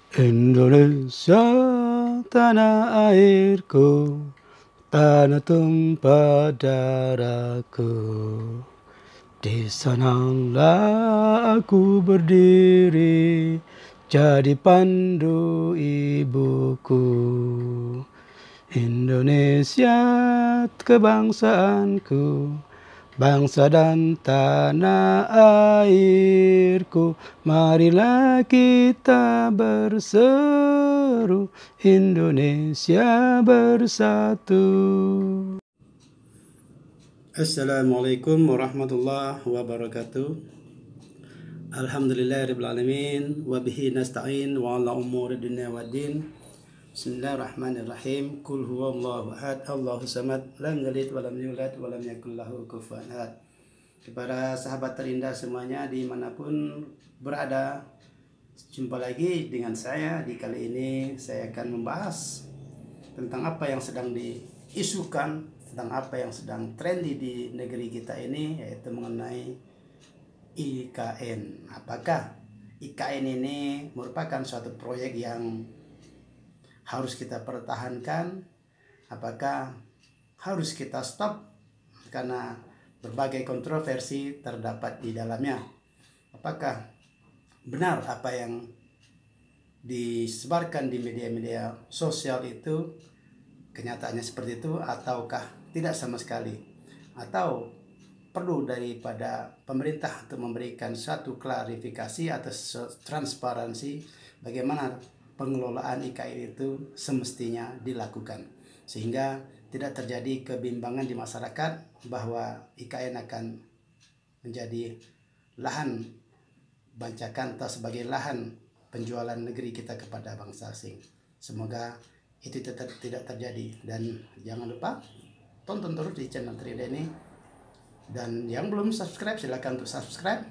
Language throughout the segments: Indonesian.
Indonesia, tanah airku, tanah tumpah darahku. Di sanalah aku berdiri, jadi pandu ibuku. Indonesia, kebangsaanku, bangsa dan tanah airku, marilah kita berseru, Indonesia bersatu. Assalamualaikum warahmatullahi wabarakatuh. Alhamdulillahirabbil alamin wa bihi nasta'in wa ala umuri dunya waddin. Bismillahirrahmanirrahim. Qul huwallahu ahad, Allahus samad, lam yalid wa lam yulad wa lam yakul lahu kufuwan ahad. Kepada sahabat terindah semuanya dimanapun berada, jumpa lagi dengan saya. Di kali ini saya akan membahas tentang apa yang sedang diisukan, tentang apa yang sedang trendy di negeri kita ini, yaitu mengenai IKN. Apakah IKN ini merupakan suatu proyek yang harus kita pertahankan? Apakah harus kita stop karena berbagai kontroversi terdapat di dalamnya? Apakah benar apa yang disebarkan di media-media sosial itu kenyataannya seperti itu, ataukah tidak sama sekali? Atau perlu daripada pemerintah untuk memberikan suatu klarifikasi atau transparansi bagaimana pengelolaan IKN itu semestinya dilakukan, sehingga tidak terjadi kebimbangan di masyarakat bahwa IKN akan menjadi lahan bancakan atau sebagai lahan penjualan negeri kita kepada bangsa asing. Semoga itu tetap tidak terjadi, dan jangan lupa tonton terus di channel Trida ini, dan yang belum subscribe silakan untuk subscribe,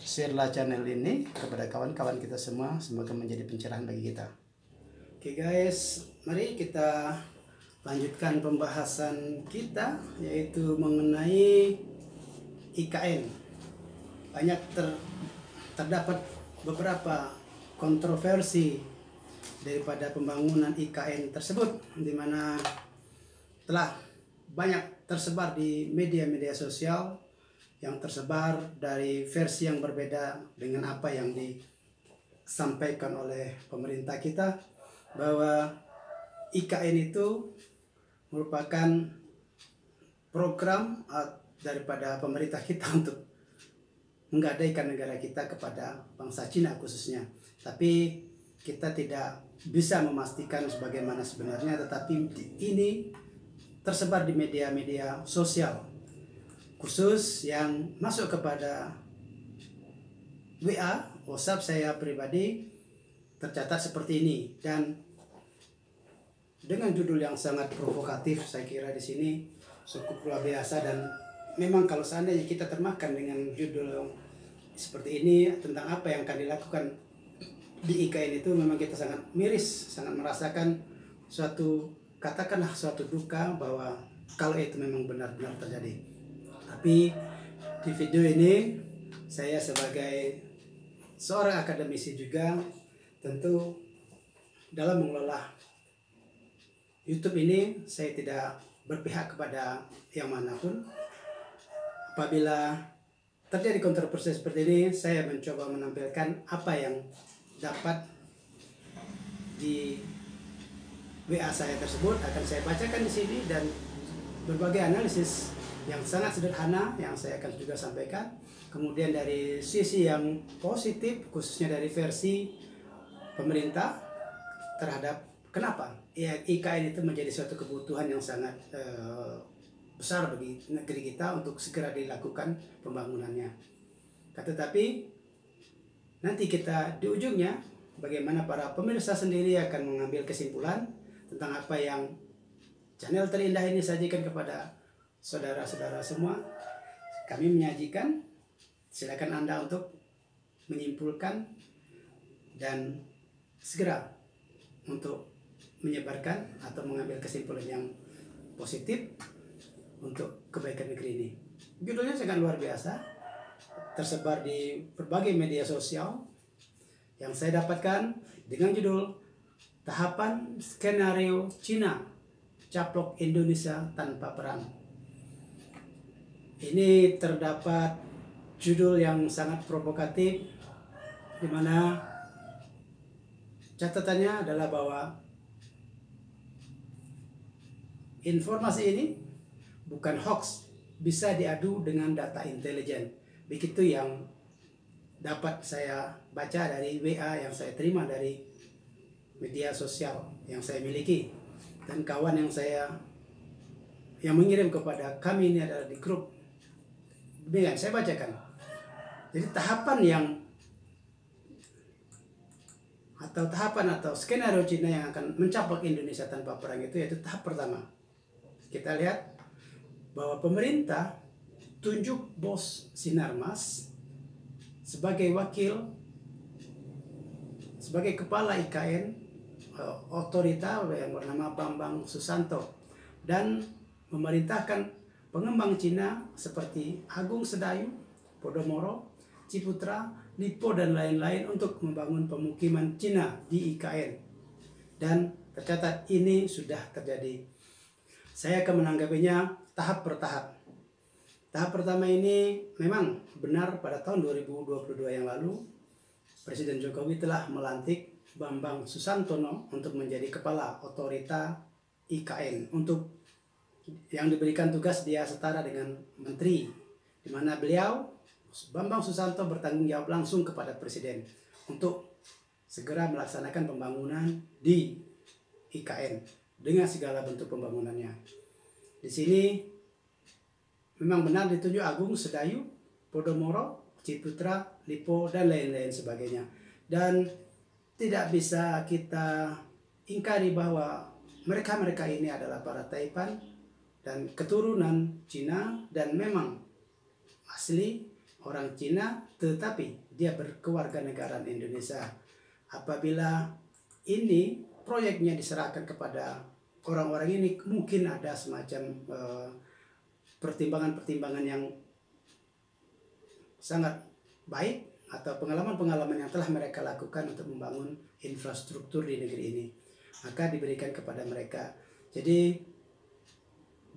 share-lah channel ini kepada kawan-kawan kita semua, semoga menjadi pencerahan bagi kita. Oke guys, mari kita lanjutkan pembahasan kita, yaitu mengenai IKN. Banyak terdapat beberapa kontroversi daripada pembangunan IKN tersebut, di mana telah banyak tersebar di media-media sosial, yang tersebar dari versi yang berbeda dengan apa yang disampaikan oleh pemerintah kita, bahwa IKN itu merupakan program daripada pemerintah kita untuk menggadaikan negara kita kepada bangsa Cina khususnya. Tapi kita tidak bisa memastikan sebagaimana sebenarnya, tetapi ini tersebar di media-media sosial, khusus yang masuk kepada WA, WhatsApp saya pribadi, tercatat seperti ini, dan dengan judul yang sangat provokatif. Saya kira di sini cukup luar biasa, dan memang kalau seandainya kita termakan dengan judul seperti ini tentang apa yang akan dilakukan di IKN itu, memang kita sangat miris, sangat merasakan suatu, katakanlah suatu duka, bahwa kalau itu memang benar-benar terjadi. Tapi di video ini saya sebagai seorang akademisi juga, tentu dalam mengelola YouTube ini saya tidak berpihak kepada yang manapun. Apabila terjadi kontroversi seperti ini, saya mencoba menampilkan apa yang dapat di WA saya tersebut, akan saya bacakan di sini, dan berbagai analisis yang sangat sederhana yang saya akan juga sampaikan. Kemudian dari sisi yang positif, khususnya dari versi pemerintah terhadap kenapa ya IKN itu menjadi suatu kebutuhan yang sangat besar bagi negeri kita untuk segera dilakukan pembangunannya. Tetapi nanti kita di ujungnya, bagaimana para pemirsa sendiri akan mengambil kesimpulan tentang apa yang channel terindah ini sajikan kepada saudara-saudara semua. Kami menyajikan, silakan Anda untuk menyimpulkan dan segera untuk menyebarkan atau mengambil kesimpulan yang positif untuk kebaikan negeri ini. Judulnya sangat luar biasa, tersebar di berbagai media sosial yang saya dapatkan dengan judul Tahapan Skenario Cina Caplok Indonesia Tanpa Perang. Ini terdapat judul yang sangat provokatif, di mana catatannya adalah bahwa informasi ini bukan hoax, bisa diadu dengan data intelijen. Begitu yang dapat saya baca dari WA yang saya terima dari media sosial yang saya miliki, dan kawan yang mengirim kepada kami ini adalah di grup. Dengan saya bacakan. Jadi tahapan atau skenario Cina yang akan mencaplok Indonesia tanpa perang itu yaitu tahap pertama. Kita lihat bahwa pemerintah tunjuk Bos Sinarmas sebagai kepala IKN otorita yang bernama Bambang Susanto, dan memerintahkan pengembang Cina seperti Agung Sedayu, Podomoro, Ciputra, Lipo dan lain-lain untuk membangun pemukiman Cina di IKN. Dan tercatat ini sudah terjadi. Saya akan menanggapinya tahap per tahap. Tahap pertama ini memang benar, pada tahun 2022 yang lalu Presiden Jokowi telah melantik Bambang Susantono untuk menjadi kepala otorita IKN, untuk yang diberikan tugas dia setara dengan menteri, di mana beliau Bambang Susanto bertanggung jawab langsung kepada Presiden untuk segera melaksanakan pembangunan di IKN dengan segala bentuk pembangunannya. Di sini memang benar ditunjuk Agung Sedayu, Podomoro, Ciputra, Lipo dan lain-lain sebagainya. Dan tidak bisa kita ingkari bahwa mereka ini adalah para Taipan dan keturunan Cina, dan memang asli orang Cina, tetapi dia berkewarganegaraan Indonesia. Apabila ini proyeknya diserahkan kepada orang-orang ini, mungkin ada semacam pertimbangan-pertimbangan yang sangat baik atau pengalaman-pengalaman yang telah mereka lakukan untuk membangun infrastruktur di negeri ini, maka diberikan kepada mereka. Jadi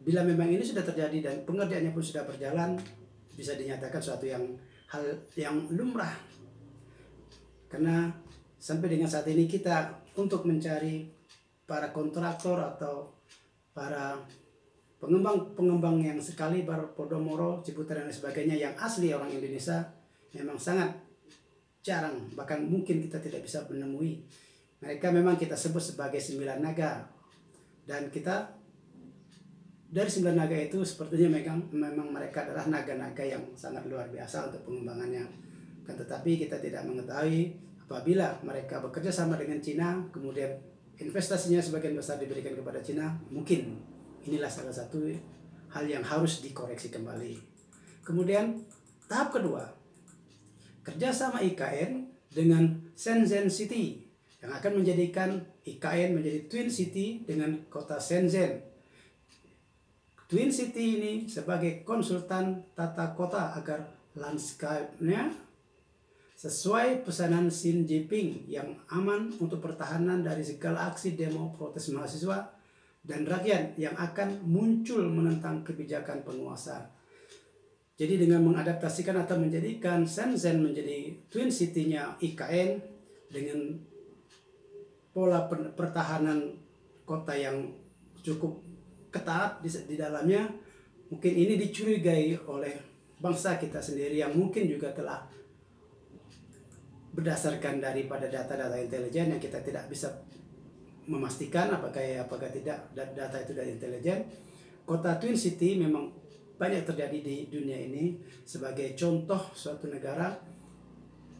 bila memang ini sudah terjadi dan pengerjaannya pun sudah berjalan, bisa dinyatakan suatu hal yang lumrah. Karena sampai dengan saat ini kita untuk mencari para kontraktor atau para pengembang yang sekali Podomoro, Ciputra dan sebagainya yang asli orang Indonesia memang sangat jarang, bahkan mungkin kita tidak bisa menemui. Mereka memang kita sebut sebagai 9 naga, dan kita dari 9 naga itu sepertinya memang mereka adalah naga-naga yang sangat luar biasa untuk pengembangannya. Tetapi kita tidak mengetahui apabila mereka bekerja sama dengan Cina, kemudian investasinya sebagian besar diberikan kepada Cina, mungkin inilah salah satu hal yang harus dikoreksi kembali. Kemudian tahap kedua, kerjasama IKN dengan Shenzhen City yang akan menjadikan IKN menjadi Twin City dengan kota Shenzhen. Twin City ini sebagai konsultan tata kota agar landscape-nya sesuai pesanan Xi Jinping yang aman untuk pertahanan dari segala aksi demo protes mahasiswa dan rakyat yang akan muncul menentang kebijakan penguasa. Jadi dengan mengadaptasikan atau menjadikan Shenzhen menjadi Twin City-nya IKN dengan pola pertahanan kota yang cukup ketat di dalamnya, mungkin ini dicurigai oleh bangsa kita sendiri yang mungkin juga telah berdasarkan daripada data-data intelijen yang kita tidak bisa memastikan apakah tidak data itu dari intelijen. Kota Twin City memang banyak terjadi di dunia ini sebagai contoh suatu negara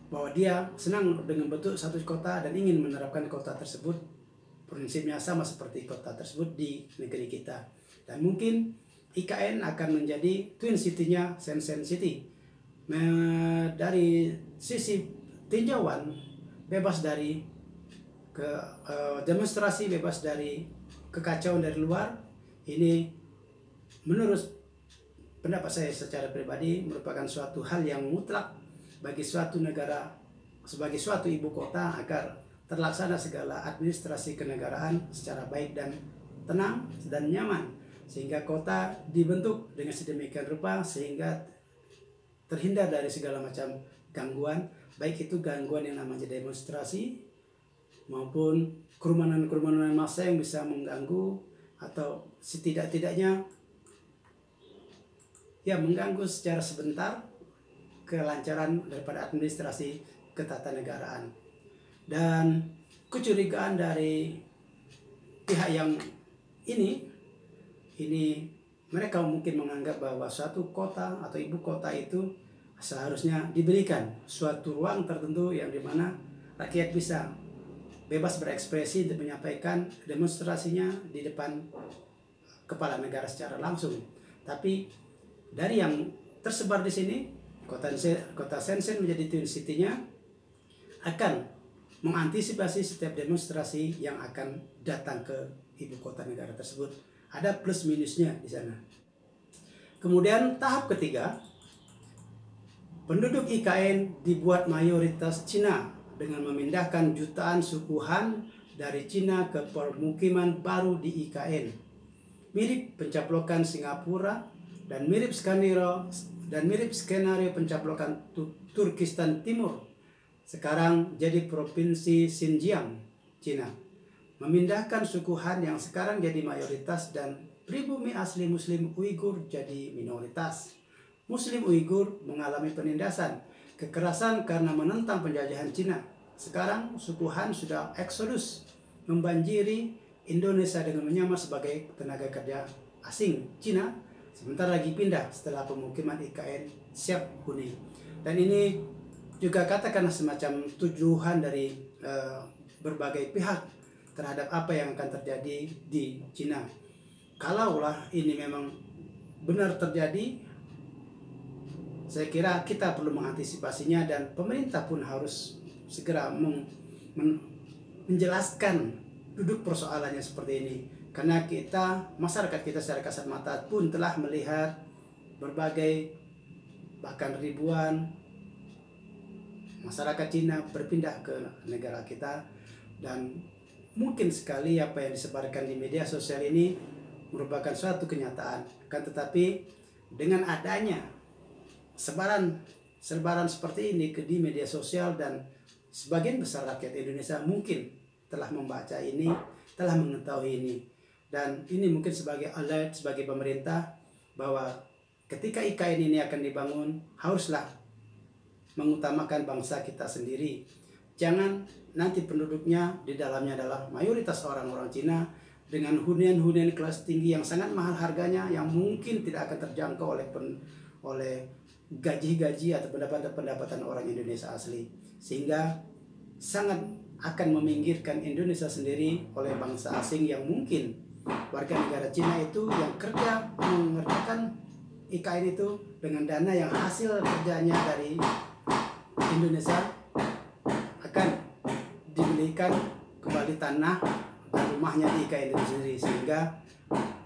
bahwa dia senang dengan bentuk satu kota dan ingin menerapkan kota tersebut, prinsipnya sama seperti kota tersebut di negeri kita. Dan mungkin IKN akan menjadi Twin City-nya Shenzhen City. Dari sisi tinjauan bebas dari demonstrasi, bebas dari kekacauan dari luar, ini menurut pendapat saya secara pribadi merupakan suatu hal yang mutlak bagi suatu negara sebagai suatu ibu kota agar terlaksana segala administrasi kenegaraan secara baik dan tenang dan nyaman, sehingga kota dibentuk dengan sedemikian rupa sehingga terhindar dari segala macam gangguan, baik itu gangguan yang namanya demonstrasi maupun kerumunan-kerumunan massa yang bisa mengganggu atau setidak-tidaknya ya mengganggu secara sebentar kelancaran daripada administrasi ketatanegaraan. Dan kecurigaan dari pihak yang ini mereka mungkin menganggap bahwa suatu kota atau ibu kota itu seharusnya diberikan suatu ruang tertentu yang dimana rakyat bisa bebas berekspresi untuk menyampaikan demonstrasinya di depan kepala negara secara langsung. Tapi dari yang tersebar di sini, kota Shenzhen menjadi twin city-nya akan mengantisipasi setiap demonstrasi yang akan datang ke ibu kota negara tersebut. Ada plus minusnya di sana. Kemudian tahap ketiga, penduduk IKN dibuat mayoritas Cina dengan memindahkan jutaan suku Han dari Cina ke permukiman baru di IKN. Mirip pencaplokan Singapura dan mirip skenario pencaplokan Turkistan Timur sekarang jadi provinsi Xinjiang, Cina. Memindahkan suku Han yang sekarang jadi mayoritas dan pribumi asli Muslim Uighur jadi minoritas. Muslim Uighur mengalami penindasan, kekerasan karena menentang penjajahan Cina. Sekarang suku Han sudah eksodus membanjiri Indonesia dengan menyamar sebagai tenaga kerja asing Cina, sebentar lagi pindah setelah pemukiman IKN siap huni. Dan ini juga katakanlah semacam tuduhan dari berbagai pihak terhadap apa yang akan terjadi di Cina. Kalaulah ini memang benar terjadi, saya kira kita perlu mengantisipasinya dan pemerintah pun harus segera menjelaskan duduk persoalannya seperti ini. Karena masyarakat kita secara kasat mata pun telah melihat berbagai bahkan ribuan masyarakat Cina berpindah ke negara kita, dan mungkin sekali apa yang disebarkan di media sosial ini merupakan suatu kenyataan. Kan tetapi dengan adanya sebaran seperti ini di media sosial dan sebagian besar rakyat Indonesia mungkin telah membaca ini, telah mengetahui ini, dan ini mungkin sebagai alert sebagai pemerintah bahwa ketika IKN ini akan dibangun haruslah mengutamakan bangsa kita sendiri. Jangan nanti penduduknya di dalamnya adalah mayoritas orang-orang Cina dengan hunian-hunian kelas tinggi yang sangat mahal harganya, yang mungkin tidak akan terjangkau oleh gaji-gaji atau pendapatan orang Indonesia asli, sehingga sangat akan meminggirkan Indonesia sendiri oleh bangsa asing yang mungkin warga negara Cina itu yang kerja mengerjakan IKN itu dengan dana yang hasil kerjanya dari Indonesia akan dibelikan kembali tanah dan rumahnya di IKN itu sendiri, sehingga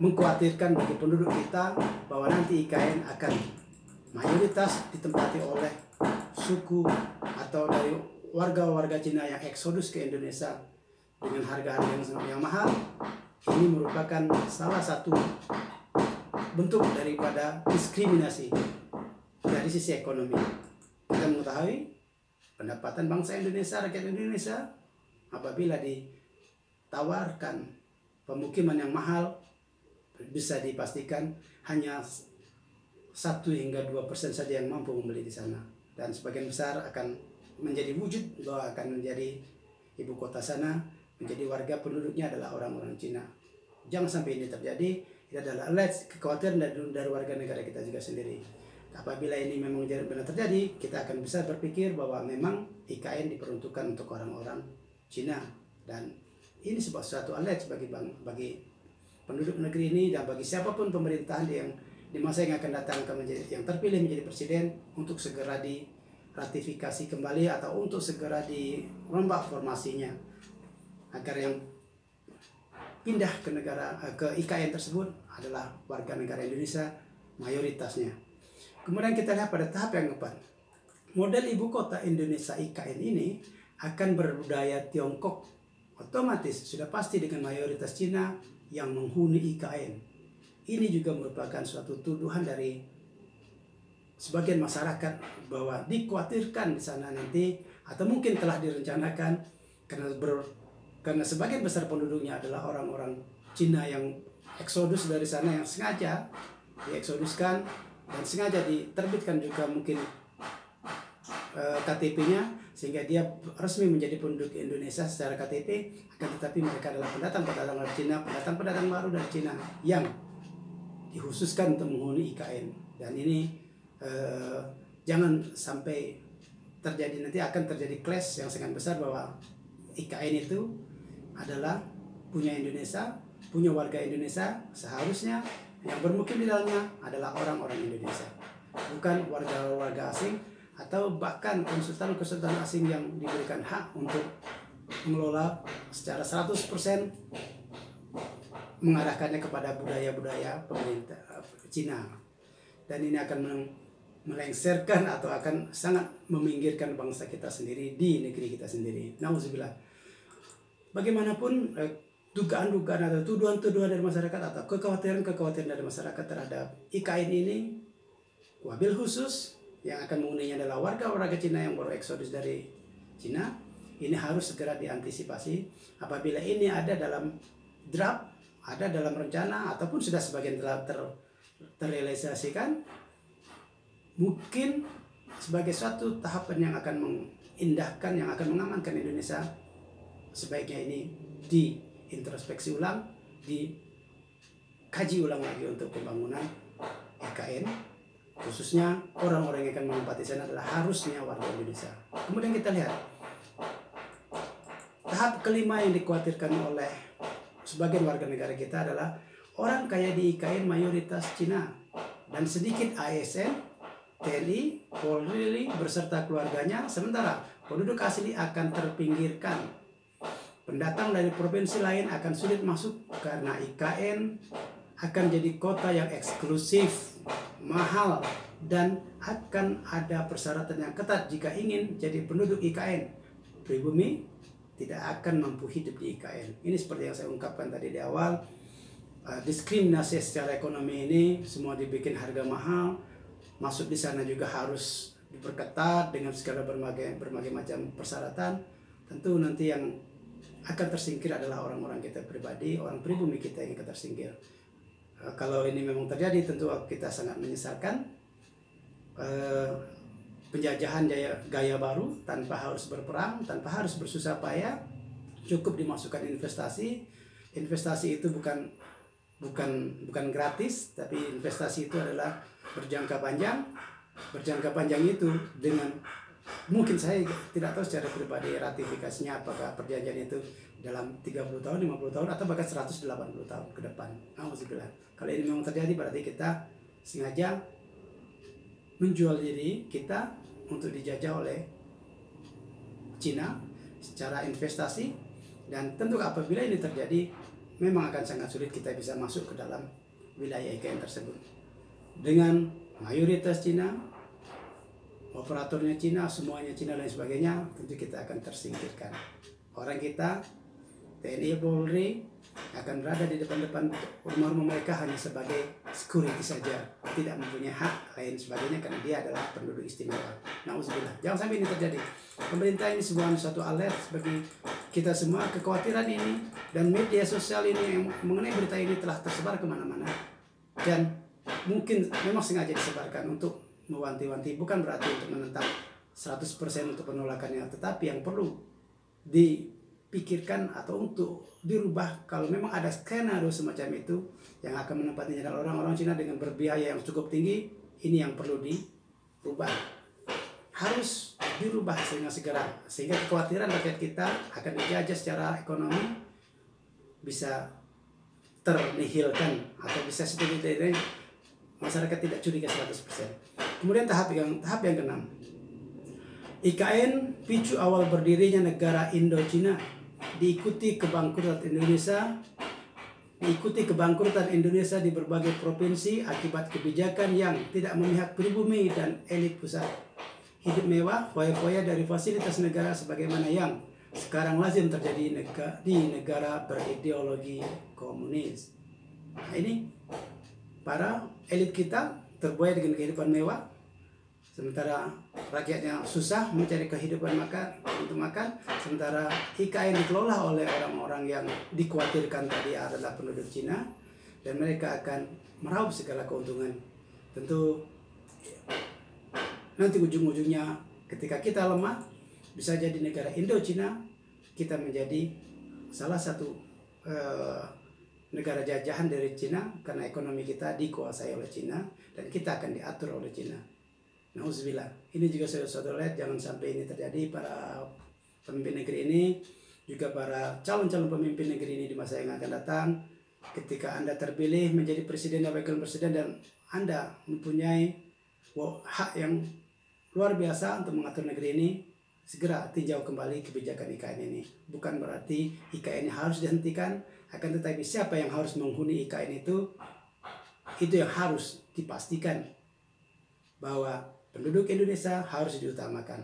mengkhawatirkan bagi penduduk kita bahwa nanti IKN akan mayoritas ditempati oleh suku atau dari warga-warga Cina yang eksodus ke Indonesia dengan harga-harga yang mahal. Ini merupakan salah satu bentuk daripada diskriminasi dari sisi ekonomi. Kita mengetahui pendapatan bangsa Indonesia, rakyat Indonesia, apabila ditawarkan pemukiman yang mahal, bisa dipastikan hanya 1 hingga 2% saja yang mampu membeli di sana, dan sebagian besar akan menjadi wujud bahwa akan menjadi ibu kota sana, menjadi warga penduduknya adalah orang-orang Cina. Jangan sampai ini terjadi. Itu adalah kekhawatiran dari warga negara kita juga sendiri. Apabila ini memang benar terjadi, kita akan bisa berpikir bahwa memang IKN diperuntukkan untuk orang-orang Cina, dan ini sebuah suatu alert bagi penduduk negeri ini dan bagi siapapun pemerintahan yang di masa yang akan datang yang terpilih menjadi presiden, untuk segera diratifikasi kembali atau untuk segera dirombak formasinya agar yang pindah ke IKN tersebut adalah warga negara Indonesia mayoritasnya. Kemudian kita lihat pada tahap yang keempat, model ibu kota Indonesia IKN ini akan berbudaya Tiongkok, otomatis sudah pasti dengan mayoritas Cina yang menghuni IKN. Ini juga merupakan suatu tuduhan dari sebagian masyarakat bahwa dikhawatirkan di sana nanti, atau mungkin telah direncanakan karena sebagian besar penduduknya adalah orang-orang Cina yang eksodus dari sana, yang sengaja dieksoduskan dan sengaja diterbitkan juga mungkin KTP-nya sehingga dia resmi menjadi penduduk Indonesia secara KTP, akan tetapi mereka adalah pendatang-pendatang dari Cina, pendatang-pendatang baru dari Cina yang dikhususkan untuk menghuni IKN. Dan ini jangan sampai terjadi, nanti akan terjadi clash yang sangat besar bahwa IKN itu adalah punya Indonesia, punya warga Indonesia, seharusnya yang bermukim di dalamnya adalah orang-orang Indonesia, bukan warga-warga asing atau bahkan konsultan-konsultan asing yang diberikan hak untuk mengelola secara 100% mengarahkannya kepada budaya-budaya pemerintah Cina. Dan ini akan melengsarkan atau akan sangat meminggirkan bangsa kita sendiri di negeri kita sendiri. Nauzubillah. Bagaimanapun dugaan-dugaan atau tuduhan-tuduhan dari masyarakat atau kekhawatiran-kekhawatiran dari masyarakat terhadap IKN ini, wabil khusus yang akan menghuninya adalah warga-warga Cina yang baru eksodus dari Cina, ini harus segera diantisipasi. Apabila ini ada dalam draft, ada dalam rencana, ataupun sudah sebagian telah terrealisasikan, mungkin sebagai suatu tahapan yang akan mengindahkan, yang akan mengamankan Indonesia, sebaiknya ini diintrospeksi ulang, dikaji ulang lagi untuk pembangunan IKN. Khususnya orang-orang yang akan menempati sana adalah harusnya warga Indonesia. Kemudian kita lihat tahap kelima yang dikhawatirkan oleh sebagian warga negara kita adalah orang kaya di IKN mayoritas Cina dan sedikit ASN, TNI, Polri beserta keluarganya, sementara penduduk asli akan terpinggirkan. Pendatang dari provinsi lain akan sulit masuk karena IKN akan jadi kota yang eksklusif, mahal, dan akan ada persyaratan yang ketat jika ingin jadi penduduk IKN. Pribumi tidak akan mampu hidup di IKN. Ini seperti yang saya ungkapkan tadi di awal, diskriminasi secara ekonomi ini semua dibikin harga mahal, masuk di sana juga harus diperketat dengan segala berbagai macam persyaratan. Tentu nanti yang akan tersingkir adalah orang-orang kita pribadi, orang pribumi kita yang akan tersingkir. Kalau ini memang terjadi, tentu kita sangat menyesalkan. Penjajahan gaya baru tanpa harus berperang, tanpa harus bersusah payah, cukup dimasukkan investasi. Investasi itu bukan gratis, tapi investasi itu adalah berjangka panjang. Berjangka panjang itu dengan, mungkin saya tidak tahu secara pribadi ratifikasinya apakah perjanjian itu dalam 30 tahun, 50 tahun, atau bahkan 180 tahun ke depan. Alhamdulillah. Kalau ini memang terjadi, berarti kita sengaja menjual diri kita untuk dijajah oleh Cina secara investasi. Dan tentu apabila ini terjadi, memang akan sangat sulit kita bisa masuk ke dalam wilayah IKN tersebut. Dengan mayoritas Cina, operatornya Cina, semuanya Cina dan sebagainya, tentu kita akan tersingkirkan. Orang kita, TNI, Polri, akan berada di depan-depan rumah-rumah mereka hanya sebagai security saja, tidak mempunyai hak lain sebagainya karena dia adalah penduduk istimewa. Nauzubillah. Jangan sampai ini terjadi. Pemerintah ini sebuah satu alert bagi kita semua. Kekhawatiran ini dan media sosial ini yang mengenai berita ini telah tersebar kemana-mana, dan mungkin memang sengaja disebarkan untuk mewanti-wanti, bukan berarti untuk menentang 100% untuk penolakannya, tetapi yang perlu dipikirkan atau untuk dirubah kalau memang ada skenario semacam itu yang akan menempatinya dengan orang-orang Cina dengan berbiaya yang cukup tinggi. Ini yang perlu dirubah, harus dirubah sehingga kekhawatiran rakyat kita akan dijajah secara ekonomi bisa ternihilkan atau bisa setidaknya masyarakat tidak curiga 100%. Kemudian tahap yang keenam, IKN picu awal berdirinya negara Indo-Cina, diikuti kebangkrutan Indonesia di berbagai provinsi akibat kebijakan yang tidak memihak pribumi dan elit pusat. hidup mewah, foya-foya dari fasilitas negara sebagaimana yang sekarang lazim terjadi di negara berideologi komunis. Nah, ini para elit kita terbuai dengan kehidupan mewah, sementara rakyatnya susah mencari kehidupan untuk makan, sementara IKN dikelola oleh orang-orang yang dikhawatirkan tadi adalah penduduk Cina, dan mereka akan meraup segala keuntungan. Tentu nanti ujung-ujungnya ketika kita lemah, bisa jadi negara Indo-Cina, kita menjadi salah satu negara jajahan dari Cina karena ekonomi kita dikuasai oleh Cina dan kita akan diatur oleh Cina. Nauzubillah. Ini juga suatu lihat, jangan sampai ini terjadi. Para pemimpin negeri ini, juga para calon-calon pemimpin negeri ini di masa yang akan datang, ketika Anda terpilih menjadi presiden dan wakil presiden dan Anda mempunyai hak yang luar biasa untuk mengatur negeri ini, segera tinjau kembali kebijakan IKN ini. Bukan berarti IKN ini harus dihentikan, akan tetapi siapa yang harus menghuni IKN itu yang harus dipastikan bahwa penduduk Indonesia harus diutamakan.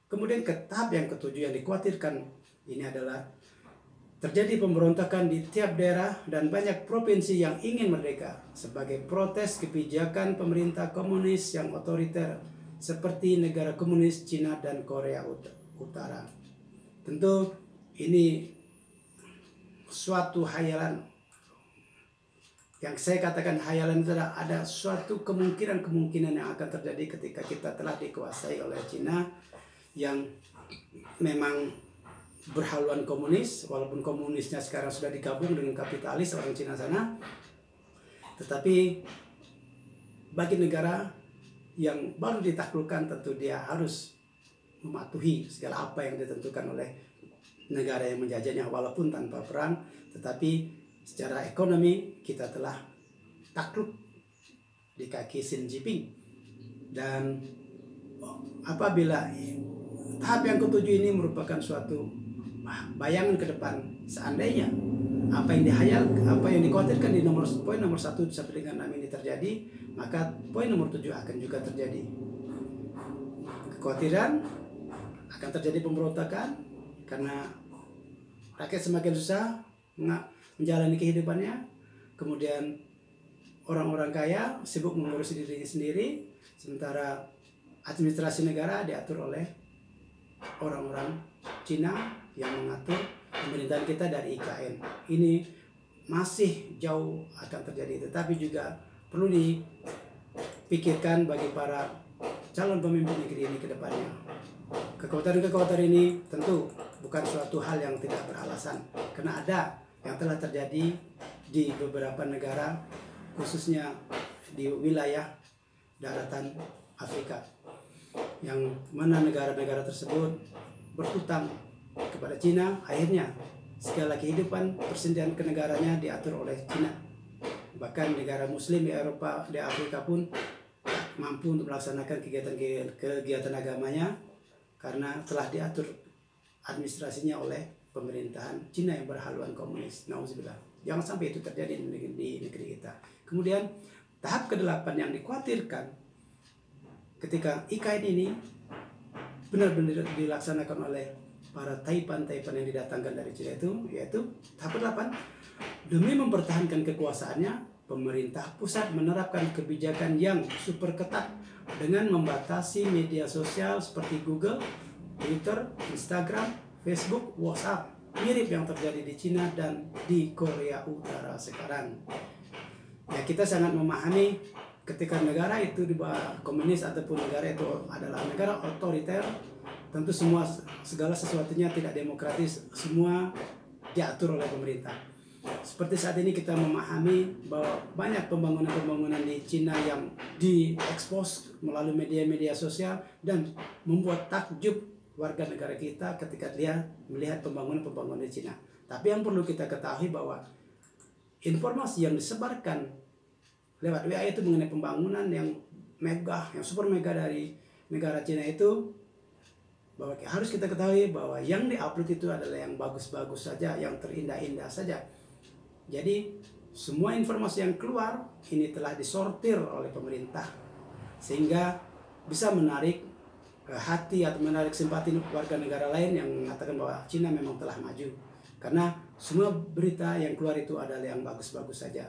Kemudian ke tahap yang ketujuh yang dikhawatirkan ini adalah terjadi pemberontakan di tiap daerah dan banyak provinsi yang ingin merdeka sebagai protes kebijakan pemerintah komunis yang otoriter seperti negara komunis Cina dan Korea Utara. Tentu ini suatu hayalan. Yang saya katakan hayalan itu adalah ada suatu kemungkinan yang akan terjadi ketika kita telah dikuasai oleh Cina yang memang berhaluan komunis, walaupun komunisnya sekarang sudah digabung dengan kapitalis orang Cina sana. Tetapi bagi negara yang baru ditaklukkan, tentu dia harus mematuhi segala apa yang ditentukan oleh negara yang menjajahnya, walaupun tanpa perang. Tetapi secara ekonomi kita telah takluk di kaki Xi Jinping. Dan apabila tahap yang ketujuh ini merupakan suatu bayangan ke depan, seandainya apa yang dikhawatirkan di poin nomor 1 sampai dengan 6 ini terjadi, maka poin nomor 7 akan juga terjadi. Kekhawatiran akan terjadi pemberontakan karena rakyat semakin susah menjalani kehidupannya. Kemudian orang-orang kaya sibuk mengurus dirinya sendiri, sementara administrasi negara diatur oleh orang-orang Cina yang mengatur pemerintahan kita dari IKN. Ini masih jauh akan terjadi, tetapi juga perlu dipikirkan bagi para calon pemimpin negeri ini ke depannya. Kekhawatiran ini tentu bukan suatu hal yang tidak beralasan, karena ada yang telah terjadi di beberapa negara, khususnya di wilayah daratan Afrika, yang mana negara-negara tersebut berhutang kepada Cina. Akhirnya segala kehidupan persendian kenegaranya diatur oleh Cina. Bahkan negara Muslim di Eropa, di Afrika pun mampu untuk melaksanakan kegiatan agamanya karena telah diatur administrasinya oleh pemerintahan Cina yang berhaluan komunis. Nauzubillah. Jangan sampai itu terjadi di negeri kita. Kemudian tahap ke-8 yang dikhawatirkan ketika IKN ini benar-benar dilaksanakan oleh para taipan-taipan yang didatangkan dari Cina itu, yaitu tahap ke-8, demi mempertahankan kekuasaannya, pemerintah pusat menerapkan kebijakan yang super ketat dengan membatasi media sosial seperti Google, Twitter, Instagram, Facebook, WhatsApp, mirip yang terjadi di Cina dan di Korea Utara sekarang. Ya, kita sangat memahami ketika negara itu di bawah komunis ataupun negara itu adalah negara otoriter, tentu segala sesuatunya tidak demokratis, semua diatur oleh pemerintah. Seperti saat ini kita memahami bahwa banyak pembangunan-pembangunan di Cina yang diekspos melalui media-media sosial dan membuat takjub warga negara kita ketika dia melihat pembangunan-pembangunan di Cina. Tapi yang perlu kita ketahui bahwa informasi yang disebarkan lewat WA itu mengenai pembangunan yang megah, yang super mega dari negara Cina itu, bahwa harus kita ketahui bahwa yang diupload itu adalah yang bagus-bagus saja, yang terindah-indah saja. Jadi semua informasi yang keluar ini telah disortir oleh pemerintah sehingga bisa menarik hati atau menarik simpati warga negara lain yang mengatakan bahwa Cina memang telah maju. Karena semua berita yang keluar itu adalah yang bagus-bagus saja.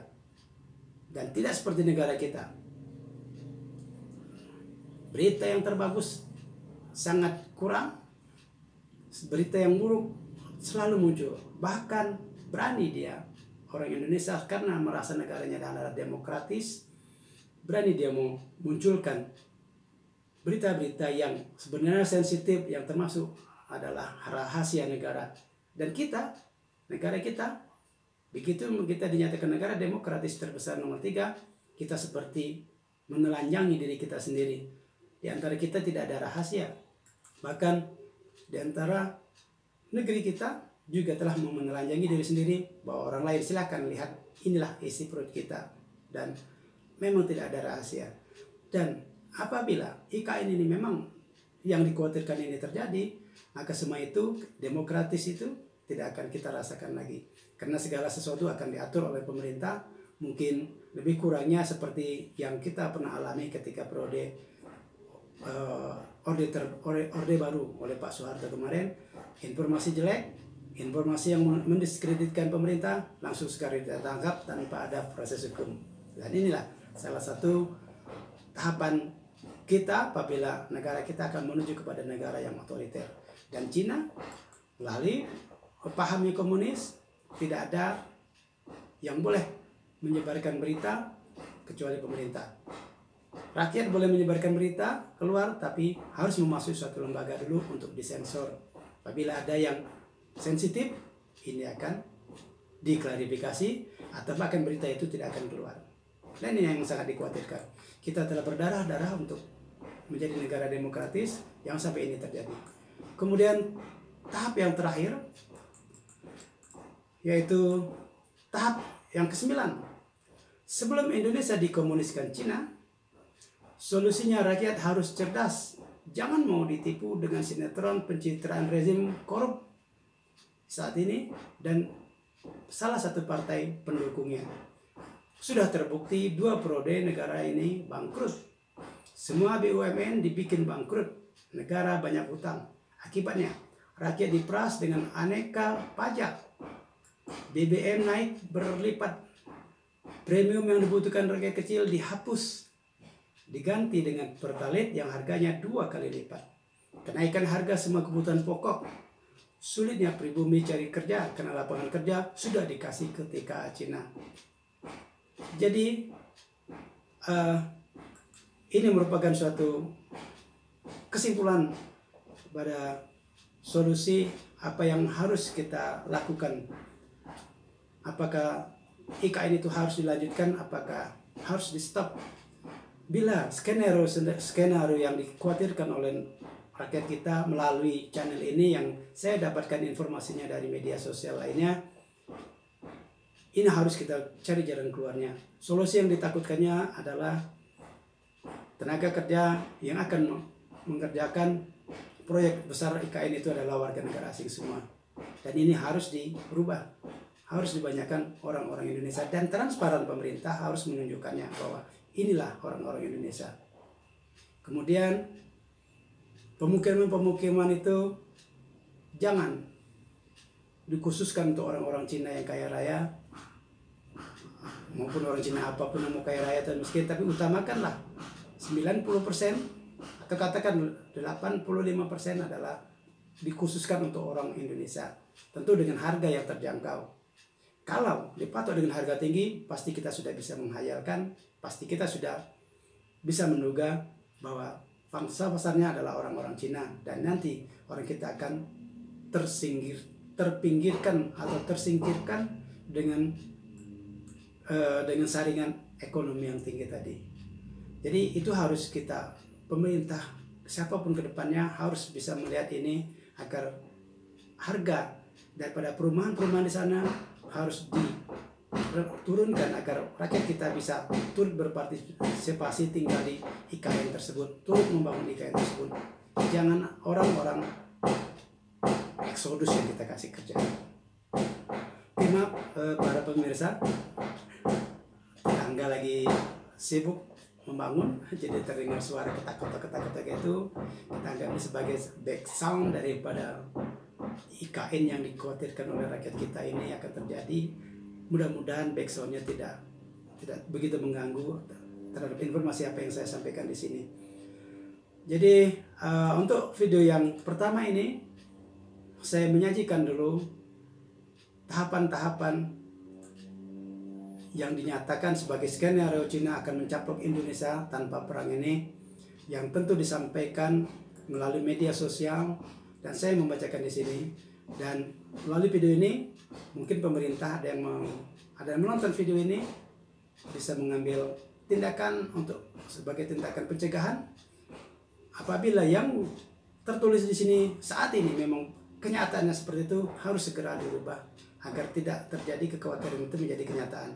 Dan tidak seperti negara kita. Berita yang terbagus sangat kurang. Berita yang buruk selalu muncul. Bahkan berani dia, orang Indonesia, karena merasa negaranya adalah demokratis, berani dia mau munculkan berita-berita yang sebenarnya sensitif, yang termasuk adalah rahasia negara. Dan kita, negara kita, begitu kita dinyatakan negara demokratis terbesar nomor 3, kita seperti menelanjangi diri kita sendiri. Di antara kita tidak ada rahasia. Bahkan di antara negeri kita juga telah menelanjangi diri sendiri, bahwa orang lain silakan lihat, inilah isi perut kita. Dan memang tidak ada rahasia. Dan apabila IKN ini memang yang dikhawatirkan ini terjadi, maka semua itu demokratis itu tidak akan kita rasakan lagi. Karena segala sesuatu akan diatur oleh pemerintah, mungkin lebih kurangnya seperti yang kita pernah alami ketika periode orde baru oleh Pak Soeharto kemarin. Informasi jelek, informasi yang mendiskreditkan pemerintah langsung sekali ditangkap tanpa ada proses hukum. Dan inilah salah satu tahapan kita apabila negara kita akan menuju kepada negara yang otoriter. Dan Cina melalui pahamnya komunis, tidak ada yang boleh menyebarkan berita kecuali pemerintah. Rakyat boleh menyebarkan berita keluar, tapi harus memasuki suatu lembaga dulu untuk disensor. Apabila ada yang sensitif, ini akan diklarifikasi atau bahkan berita itu tidak akan keluar. Dan ini yang sangat dikhawatirkan. Kita telah berdarah-darah untuk menjadi negara demokratis, yang sampai ini terjadi. Kemudian tahap yang terakhir, yaitu tahap yang ke-9. Sebelum Indonesia dikomuniskan Cina, solusinya rakyat harus cerdas. Jangan mau ditipu dengan sinetron pencitraan rezim korup saat ini dan salah satu partai pendukungnya. Sudah terbukti 2 periode negara ini bangkrut. Semua BUMN dibikin bangkrut. Negara banyak hutang. Akibatnya rakyat diperas dengan aneka pajak. BBM naik berlipat. Premium yang dibutuhkan rakyat kecil dihapus. Diganti dengan Pertalite yang harganya 2 kali lipat. Kenaikan harga semua kebutuhan pokok. Sulitnya pribumi cari kerja karena lapangan kerja sudah dikasih ke TKA Cina. Jadi ini merupakan suatu kesimpulan pada solusi apa yang harus kita lakukan. Apakah IKN itu harus dilanjutkan, apakah harus di stop? Bila skenario yang dikhawatirkan oleh rakyat kita melalui channel ini yang saya dapatkan informasinya dari media sosial lainnya, ini harus kita cari jalan keluarnya. Solusi yang ditakutkannya adalah tenaga kerja yang akan mengerjakan proyek besar IKN itu adalah warga negara asing semua. Dan ini harus dirubah. Harus dibanyakan orang-orang Indonesia. Dan transparan pemerintah harus menunjukkannya bahwa inilah orang-orang Indonesia. Kemudian pemukiman-pemukiman itu jangan dikhususkan untuk orang-orang Cina yang kaya raya, maupun orang Cina apapun yang mau kaya raya atau miskin, tapi utamakanlah 90% atau katakan 85% adalah dikhususkan untuk orang Indonesia. Tentu dengan harga yang terjangkau. Kalau dipatok dengan harga tinggi, pasti kita sudah bisa menghayalkan, pasti kita sudah bisa menduga bahwa pangsa pasarnya adalah orang-orang Cina. Dan nanti orang kita akan terpinggirkan atau tersingkirkan dengan saringan ekonomi yang tinggi tadi. Jadi itu harus kita, pemerintah siapapun ke depannya harus bisa melihat ini agar harga daripada perumahan-perumahan di sana harus diturunkan agar rakyat kita bisa turut berpartisipasi tinggal di IKN tersebut, turut membangun IKN tersebut. Jangan orang-orang eksodus yang kita kasih kerja. Maaf para pemirsa, tangga lagi sibuk membangun, jadi terdengar suara ketak-ketak gitu. Kita anggap ini sebagai background daripada IKN yang dikhawatirkan oleh rakyat kita ini akan terjadi. Mudah-mudahan backgroundnya tidak begitu mengganggu terhadap informasi apa yang saya sampaikan di sini. Jadi untuk video yang pertama ini saya menyajikan dulu tahapan-tahapan yang dinyatakan sebagai skenario Cina akan mencaplok Indonesia tanpa perang ini, yang tentu disampaikan melalui media sosial dan saya membacakan di sini. Dan melalui video ini mungkin pemerintah ada yang menonton video ini bisa mengambil tindakan untuk sebagai tindakan pencegahan apabila yang tertulis di sini saat ini memang kenyataannya seperti itu, harus segera dirubah agar tidak terjadi kekhawatiran itu menjadi kenyataan.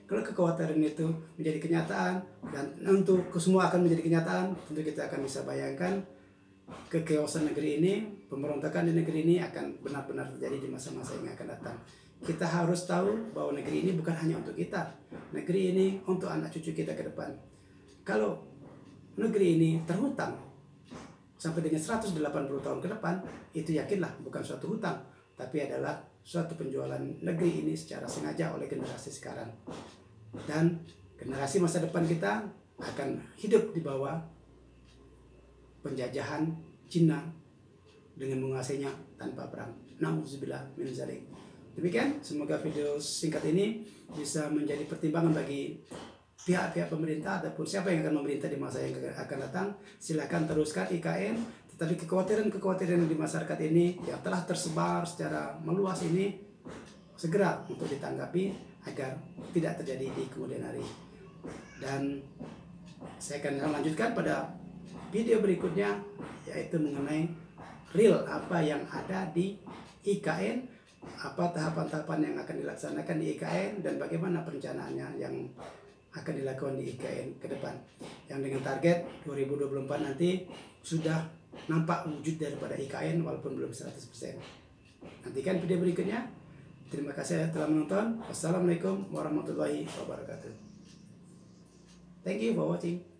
Kalau kekhawatiran itu menjadi kenyataan dan untuk semua akan menjadi kenyataan, tentu kita akan bisa bayangkan kekeosan negeri ini, pemberontakan di negeri ini akan benar-benar terjadi di masa-masa yang akan datang. Kita harus tahu bahwa negeri ini bukan hanya untuk kita, negeri ini untuk anak cucu kita ke depan. Kalau negeri ini terhutang sampai dengan 180 tahun ke depan, itu yakinlah bukan suatu hutang, tapi adalah suatu penjualan negeri ini secara sengaja oleh generasi sekarang. Dan generasi masa depan kita akan hidup di bawah penjajahan Cina dengan menguasainya tanpa perang. Nauzubillah min dzalik. Demikian, semoga video singkat ini bisa menjadi pertimbangan bagi pihak-pihak pemerintah ataupun siapa yang akan memerintah di masa yang akan datang. Silakan teruskan IKN, tetapi kekhawatiran di masyarakat ini yang telah tersebar secara meluas ini segera untuk ditanggapi agar tidak terjadi di kemudian hari. Dan saya akan lanjutkan pada video berikutnya, yaitu mengenai real apa yang ada di IKN, apa tahapan-tahapan yang akan dilaksanakan di IKN, dan bagaimana perencanaannya yang akan dilakukan di IKN ke depan, yang dengan target 2024 nanti sudah nampak wujud daripada IKN walaupun belum 100%. Nantikan video berikutnya. Terima kasih telah menonton. Wassalamualaikum warahmatullahi wabarakatuh. Thank you for watching.